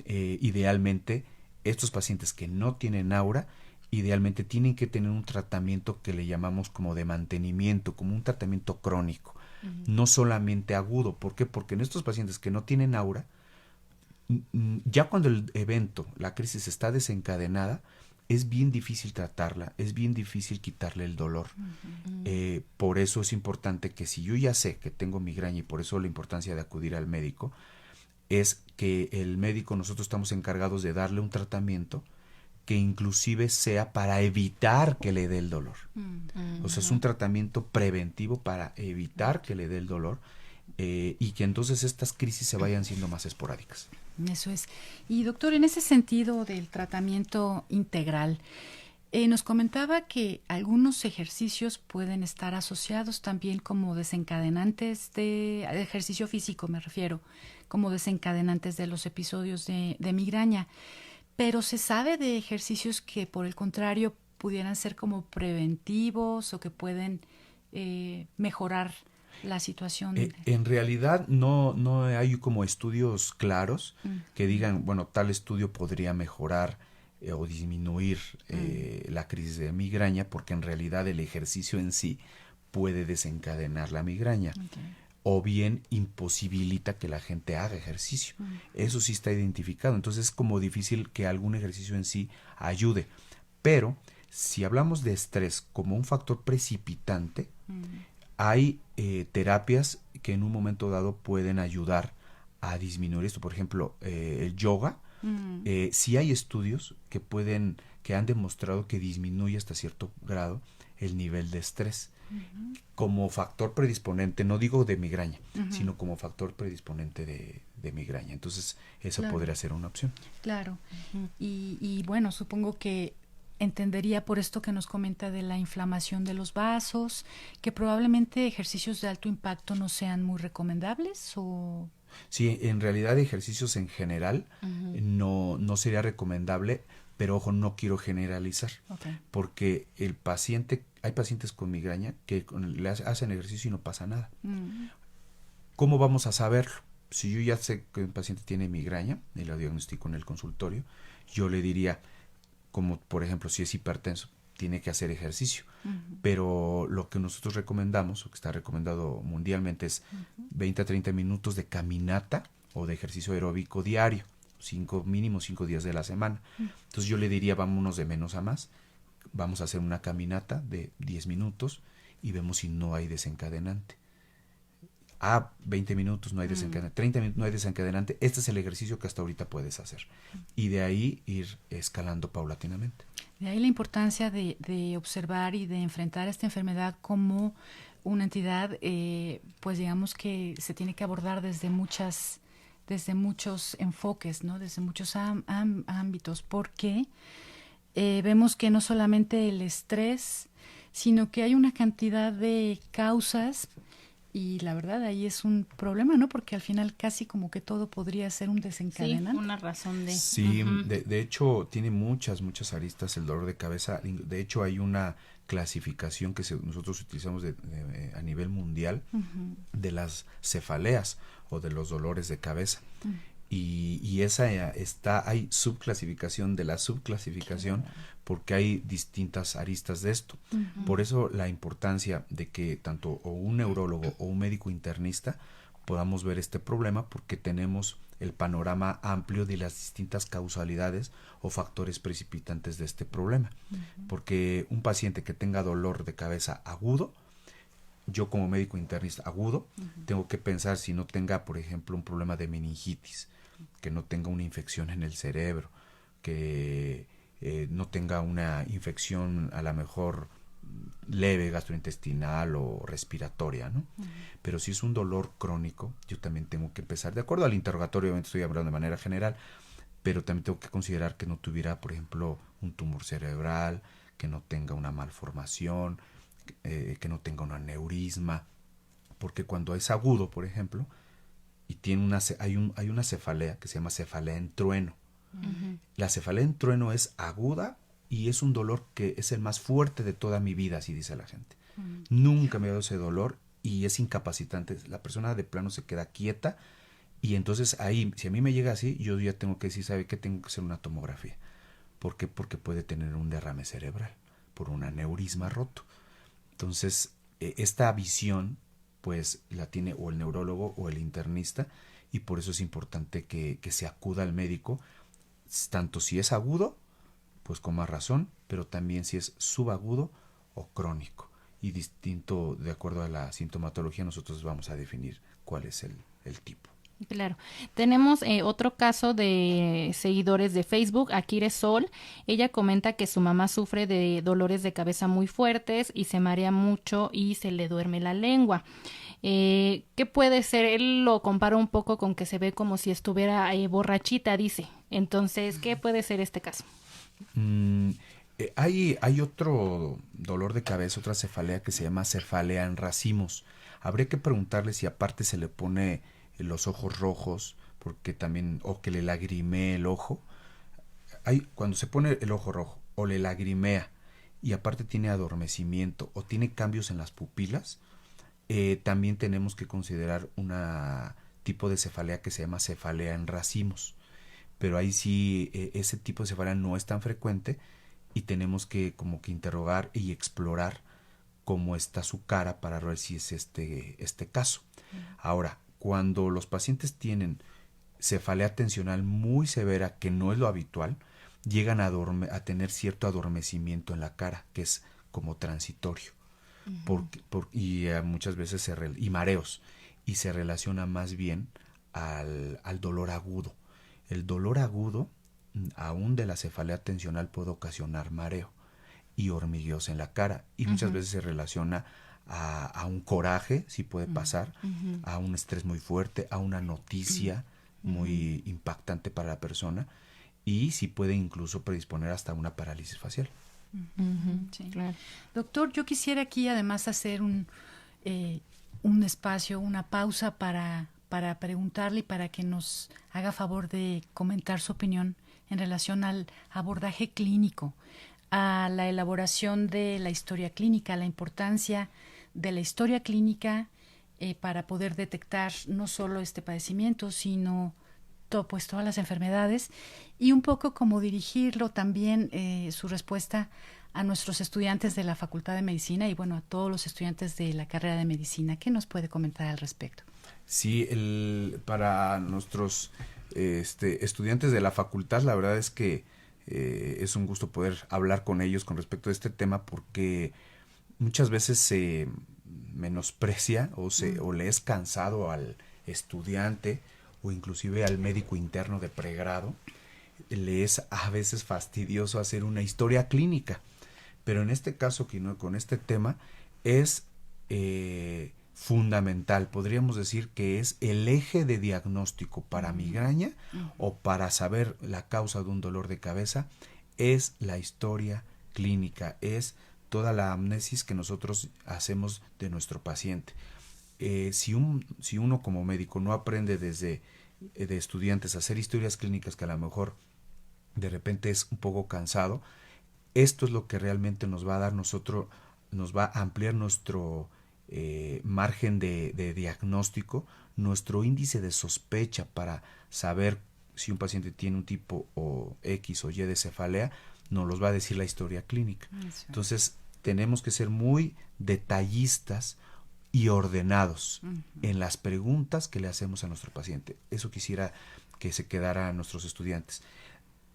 E: idealmente estos pacientes que no tienen aura, idealmente tienen que tener un tratamiento que le llamamos como de mantenimiento, como un tratamiento crónico, no solamente agudo. ¿Por qué? Porque en estos pacientes que no tienen aura, ya cuando el evento, la crisis está desencadenada, es bien difícil tratarla, es bien difícil quitarle el dolor. Por eso es importante que si yo ya sé que tengo migraña, y por eso la importancia de acudir al médico, es que el médico, nosotros estamos encargados de darle un tratamiento que inclusive sea para evitar que le dé el dolor. O sea, es un tratamiento preventivo para evitar que le dé el dolor, y que entonces estas crisis se vayan siendo más esporádicas.
D: Eso es. Y doctor, en ese sentido del tratamiento integral, nos comentaba que algunos ejercicios pueden estar asociados también como desencadenantes de ejercicio físico, me refiero, como desencadenantes de los episodios de migraña. Pero se sabe de ejercicios que, por el contrario, pudieran ser como preventivos o que pueden mejorar la situación.
E: En realidad no hay como estudios claros que digan, bueno, tal estudio podría mejorar o disminuir la crisis de migraña, porque en realidad el ejercicio en sí puede desencadenar la migraña. O bien imposibilita que la gente haga ejercicio. Eso sí está identificado. Entonces es como difícil que algún ejercicio en sí ayude. Pero si hablamos de estrés como un factor precipitante, hay terapias que en un momento dado pueden ayudar a disminuir esto. Por ejemplo, el yoga. Sí hay estudios que han demostrado que disminuye hasta cierto grado el nivel de estrés. Como factor predisponente, no digo de migraña, sino como factor predisponente de migraña. Entonces, esa podría ser una opción.
D: Claro. Y bueno, supongo que entendería por esto que nos comenta de la inflamación de los vasos, que probablemente ejercicios de alto impacto no sean muy recomendables o...
E: Sí, en realidad ejercicios en general no sería recomendable, pero ojo, no quiero generalizar, porque hay pacientes con migraña que le hacen ejercicio y no pasa nada. ¿Cómo vamos a saberlo? Si yo ya sé que un paciente tiene migraña y lo diagnostico en el consultorio, yo le diría, como por ejemplo, si es hipertenso, tiene que hacer ejercicio. Pero lo que nosotros recomendamos, o que está recomendado mundialmente, es 20 a 30 minutos de caminata o de ejercicio aeróbico diario, mínimo 5 días de la semana. Entonces yo le diría, vámonos de menos a más, vamos a hacer una caminata de 10 minutos y vemos si no hay desencadenante. 20 minutos no hay desencadenante, 30 minutos no hay desencadenante. Este es el ejercicio que hasta ahorita puedes hacer. Y de ahí ir escalando paulatinamente.
D: De ahí la importancia de observar y de enfrentar esta enfermedad como una entidad, pues digamos que se tiene que abordar desde muchos enfoques, ¿no? Desde muchos ámbitos, porque vemos que no solamente el estrés, sino que hay una cantidad de causas. Y la verdad ahí es un problema, ¿no? Porque al final casi como que todo podría ser un desencadenante.
C: Sí, una razón de...
E: Sí, de hecho tiene muchas aristas el dolor de cabeza. De hecho hay una clasificación que nosotros utilizamos a nivel mundial de las cefaleas o de los dolores de cabeza. Y esa hay subclasificación de la subclasificación, porque hay distintas aristas de esto. Por eso la importancia de que tanto o un neurólogo o un médico internista podamos ver este problema, porque tenemos el panorama amplio de las distintas causalidades o factores precipitantes de este problema. Porque un paciente que tenga dolor de cabeza agudo, yo como médico internista agudo, tengo que pensar si no tenga, por ejemplo, un problema de meningitis, que no tenga una infección en el cerebro, que no tenga una infección a lo mejor leve gastrointestinal o respiratoria, ¿no? Pero si es un dolor crónico, yo también tengo que empezar, de acuerdo al interrogatorio, obviamente estoy hablando de manera general, pero también tengo que considerar que no tuviera, por ejemplo, un tumor cerebral, que no tenga una malformación, que no tenga un aneurisma, porque cuando es agudo, por ejemplo, y tiene hay una cefalea que se llama cefalea en trueno. La cefalea en trueno es aguda y es un dolor que es el más fuerte de toda mi vida, así dice la gente. Nunca me ha dado ese dolor y es incapacitante. La persona de plano se queda quieta y entonces ahí, si a mí me llega así, yo ya tengo que decir, ¿sabe qué? Tengo que hacer una tomografía. ¿Por qué? Porque puede tener un derrame cerebral por un aneurisma roto. Entonces, esta visión pues la tiene o el neurólogo o el internista, y por eso es importante que se acuda al médico, tanto si es agudo, pues con más razón, pero también si es subagudo o crónico. Y distinto, de acuerdo a la sintomatología, nosotros vamos a definir cuál es el tipo.
C: Claro. Tenemos otro caso de seguidores de Facebook, Akire Sol. Ella comenta que su mamá sufre de dolores de cabeza muy fuertes y se marea mucho y se le duerme la lengua. ¿Qué puede ser? Él lo compara un poco con que se ve como si estuviera borrachita, dice. Entonces, ¿qué puede ser este caso?
E: Hay otro dolor de cabeza, otra cefalea que se llama cefalea en racimos. Habría que preguntarle si aparte se le pone los ojos rojos, porque también, o que le lagrimee el ojo. Cuando se pone el ojo rojo o le lagrimea y aparte tiene adormecimiento o tiene cambios en las pupilas, también tenemos que considerar una tipo de cefalea que se llama cefalea en racimos. Pero ahí sí, ese tipo de cefalea no es tan frecuente y tenemos que como que interrogar y explorar cómo está su cara para ver si es este caso. Ahora, cuando los pacientes tienen cefalea tensional muy severa, que no es lo habitual, llegan a tener cierto adormecimiento en la cara, que es como transitorio, y muchas veces y mareos, y se relaciona más bien al dolor agudo. El dolor agudo, aún de la cefalea tensional, puede ocasionar mareo y hormigueos en la cara, y muchas veces se relaciona a un coraje, si puede pasar, a un estrés muy fuerte, a una noticia muy impactante para la persona, y si puede incluso predisponer hasta una parálisis facial.
D: Sí. Claro. Doctor, yo quisiera aquí además hacer un espacio, una pausa para preguntarle y para que nos haga favor de comentar su opinión en relación al abordaje clínico, a la elaboración de la historia clínica, la importancia de la historia clínica para poder detectar no solo este padecimiento, sino todas las enfermedades, y un poco como dirigirlo también su respuesta a nuestros estudiantes de la Facultad de Medicina y bueno, a todos los estudiantes de la carrera de Medicina. ¿Qué nos puede comentar al respecto?
E: Sí, para nuestros estudiantes de la facultad, la verdad es que es un gusto poder hablar con ellos con respecto a este tema, porque muchas veces se menosprecia o le es cansado al estudiante o inclusive al médico interno de pregrado, le es a veces fastidioso hacer una historia clínica, pero en este caso, con este tema, es fundamental. Podríamos decir que es el eje de diagnóstico para migraña o para saber la causa de un dolor de cabeza, es la historia clínica, es toda la amnesis que nosotros hacemos de nuestro paciente. Si uno como médico no aprende desde de estudiantes a hacer historias clínicas, que a lo mejor de repente es un poco cansado, esto es lo que realmente nos va a dar nos va a ampliar nuestro margen de diagnóstico, nuestro índice de sospecha para saber si un paciente tiene un tipo o X o Y de cefalea, nos los va a decir la historia clínica. Entonces tenemos que ser muy detallistas y ordenados en las preguntas que le hacemos a nuestro paciente. Eso quisiera que se quedara a nuestros estudiantes.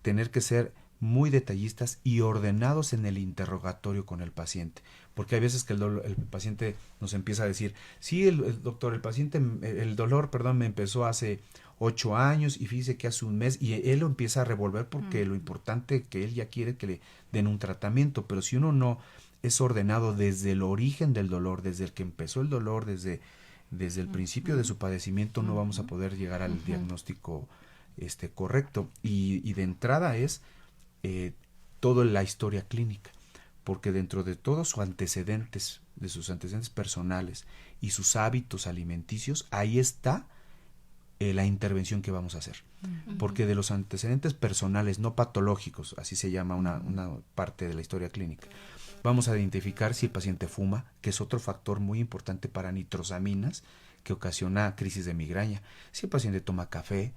E: Tener que ser muy detallistas y ordenados en el interrogatorio con el paciente, porque hay veces que el paciente nos empieza a decir, sí, el doctor, el dolor me empezó hace 8 años y fíjese que hace un mes, y él lo empieza a revolver porque lo importante que él ya quiere que le den un tratamiento, pero si uno no es ordenado desde el origen del dolor, desde el que empezó el dolor, desde el principio de su padecimiento, no vamos a poder llegar al diagnóstico correcto, y de entrada es toda la historia clínica, porque dentro de todos sus antecedentes, de sus antecedentes personales y sus hábitos alimenticios, ahí está la intervención que vamos a hacer. Porque de los antecedentes personales no patológicos, así se llama una parte de la historia clínica, vamos a identificar si el paciente fuma, que es otro factor muy importante para nitrosaminas que ocasiona crisis de migraña, si el paciente toma café,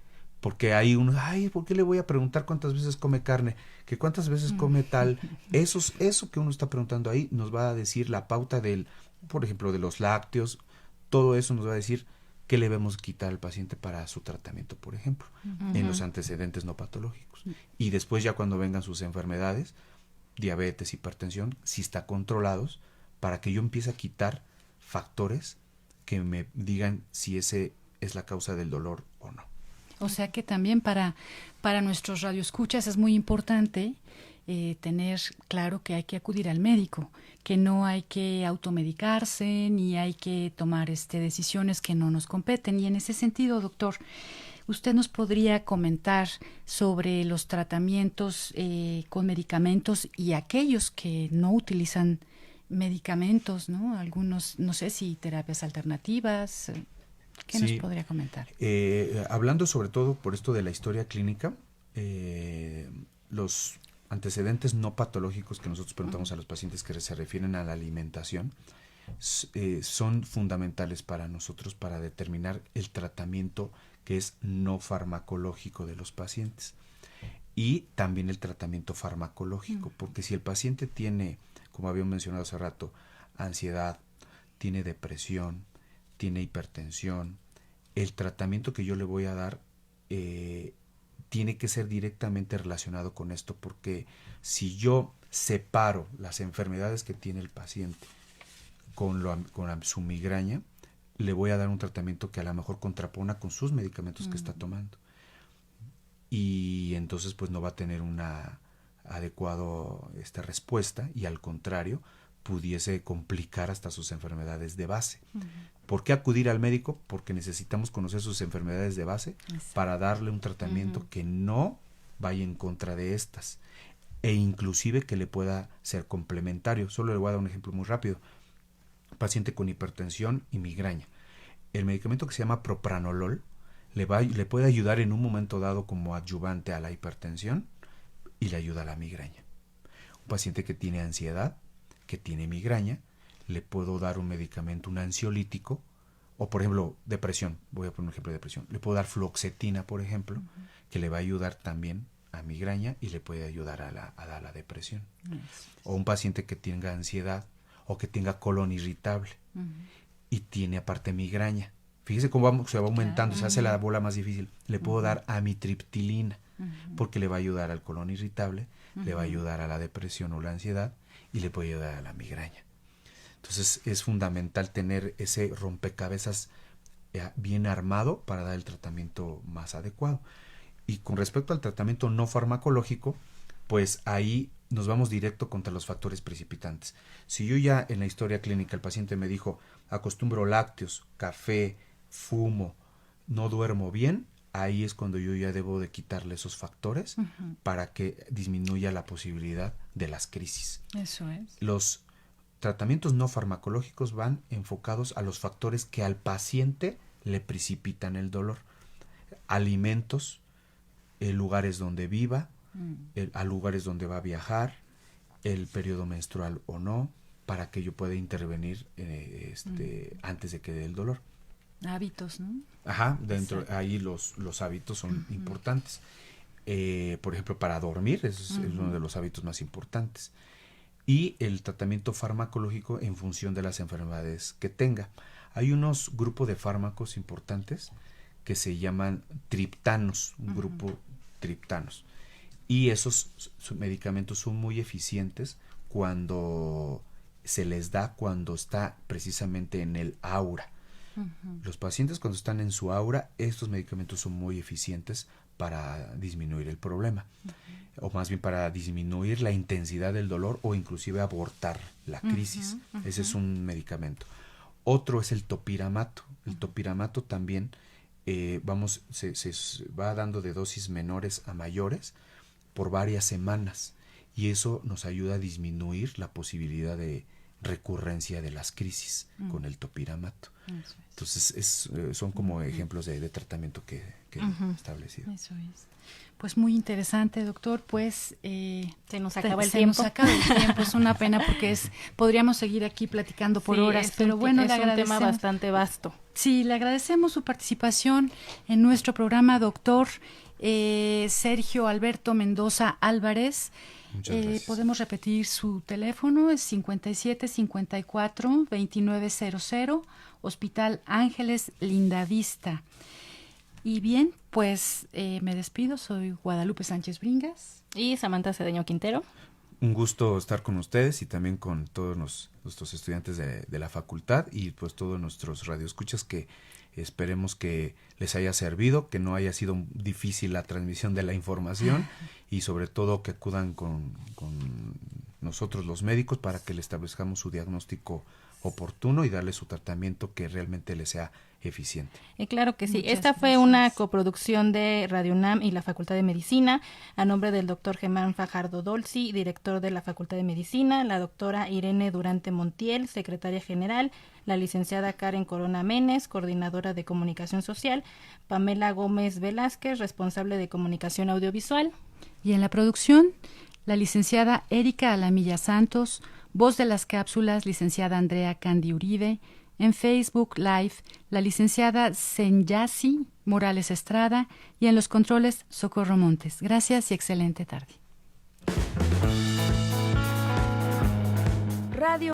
E: Porque hay unos, ay, ¿por qué le voy a preguntar cuántas veces come carne? Que cuántas veces come tal. Eso que uno está preguntando ahí nos va a decir la pauta por ejemplo, de los lácteos. Todo eso nos va a decir qué le debemos quitar al paciente para su tratamiento, por ejemplo, en los antecedentes no patológicos. Y después ya cuando vengan sus enfermedades, diabetes, hipertensión, si está controlados, para que yo empiece a quitar factores que me digan si ese es la causa del dolor o no.
D: O sea que también para nuestros radioescuchas es muy importante tener claro que hay que acudir al médico, que no hay que automedicarse ni hay que tomar decisiones que no nos competen. Y en ese sentido, doctor, ¿usted nos podría comentar sobre los tratamientos con medicamentos y aquellos que no utilizan medicamentos, ¿no? Algunos, no sé si terapias alternativas. ¿Qué nos podría comentar?
E: Hablando sobre todo por esto de la historia clínica, los antecedentes no patológicos que nosotros preguntamos a los pacientes que se refieren a la alimentación son fundamentales para nosotros para determinar el tratamiento que es no farmacológico de los pacientes y también el tratamiento farmacológico, porque si el paciente tiene, como habíamos mencionado hace rato, ansiedad, tiene depresión, tiene hipertensión, el tratamiento que yo le voy a dar tiene que ser directamente relacionado con esto, porque si yo separo las enfermedades que tiene el paciente con su migraña, le voy a dar un tratamiento que a lo mejor contrapone con sus medicamentos que está tomando. Y entonces pues no va a tener una adecuada respuesta y al contrario pudiese complicar hasta sus enfermedades de base. ¿Por qué acudir al médico? Porque necesitamos conocer sus enfermedades de base para darle un tratamiento que no vaya en contra de estas e inclusive que le pueda ser complementario. Solo le voy a dar un ejemplo muy rápido. Paciente con hipertensión y migraña. El medicamento que se llama propranolol le puede ayudar en un momento dado como adyuvante a la hipertensión y le ayuda a la migraña. Un paciente que tiene ansiedad, que tiene migraña, le puedo dar un medicamento, un ansiolítico, o por ejemplo, depresión, voy a poner un ejemplo de depresión, le puedo dar fluoxetina, por ejemplo, que le va a ayudar también a migraña y le puede ayudar a la depresión. O un paciente que tenga ansiedad o que tenga colon irritable y tiene aparte migraña. Fíjese cómo se va aumentando, se hace la bola más difícil. Le puedo dar amitriptilina porque le va a ayudar al colon irritable, le va a ayudar a la depresión o la ansiedad y le puede ayudar a la migraña. Entonces es fundamental tener ese rompecabezas bien armado para dar el tratamiento más adecuado. Y con respecto al tratamiento no farmacológico, pues ahí nos vamos directo contra los factores precipitantes. Si yo ya en la historia clínica el paciente me dijo, acostumbro lácteos, café, fumo, no duermo bien, ahí es cuando yo ya debo de quitarle esos factores para que disminuya la posibilidad de las crisis.
D: Eso es.
E: Los tratamientos no farmacológicos van enfocados a los factores que al paciente le precipitan el dolor. Alimentos, lugares donde viva, a lugares donde va a viajar, el periodo menstrual o no, para que yo pueda intervenir antes de que dé el dolor.
D: Hábitos, ¿no?
E: Ajá, ahí los hábitos son importantes. Por ejemplo, para dormir es uno de los hábitos más importantes. Y el tratamiento farmacológico en función de las enfermedades que tenga. Hay unos grupos de fármacos importantes que se llaman triptanos, un grupo triptanos. Y esos medicamentos son muy eficientes cuando se les da cuando está precisamente en el aura. Los pacientes cuando están en su aura, estos medicamentos son muy eficientes para disminuir el problema, o más bien para disminuir la intensidad del dolor o inclusive abortar la crisis. Ese es un medicamento. Otro es el topiramato. El topiramato también se va dando de dosis menores a mayores por varias semanas y eso nos ayuda a disminuir la posibilidad de recurrencia de las crisis con el topiramato. Entonces son como ejemplos de tratamiento que he establecido.
D: Eso es. Pues muy interesante, doctor. Pues
C: se nos acaba el tiempo.
D: Se nos acaba el tiempo. Es una pena porque podríamos seguir aquí platicando por horas, pero bueno,
C: es un tema bastante vasto.
D: Sí, le agradecemos su participación en nuestro programa, doctor Sergio Alberto Mendoza Álvarez.
E: Muchas gracias.
D: Podemos repetir su teléfono, es 5754-2900, Hospital Ángeles Lindavista. Y bien, pues me despido, soy Guadalupe Sánchez Bringas.
C: Y Samantha Cedeño Quintero.
E: Un gusto estar con ustedes y también con todos nuestros estudiantes de la facultad y pues todos nuestros radioescuchas, que esperemos que les haya servido, que no haya sido difícil la transmisión de la información y sobre todo que acudan con nosotros los médicos para que le establezcamos su diagnóstico oportuno y darle su tratamiento que realmente le sea eficiente.
C: Claro que sí.
D: Muchas
C: Esta fue
D: gracias.
C: una coproducción de Radio UNAM y la Facultad de Medicina, a nombre del doctor Germán Fajardo Dolci, director de la Facultad de Medicina, la doctora Irene Durante Montiel, secretaria general, la licenciada Karen Corona Menes, coordinadora de comunicación social, Pamela Gómez Velázquez, responsable de comunicación audiovisual.
D: Y en la producción, la licenciada Erika Alamilla Santos, voz de las cápsulas, licenciada Andrea Candy Uribe. En Facebook Live, la licenciada Senyasi Morales Estrada, y en los controles, Socorro Montes. Gracias y excelente tarde.
B: Radio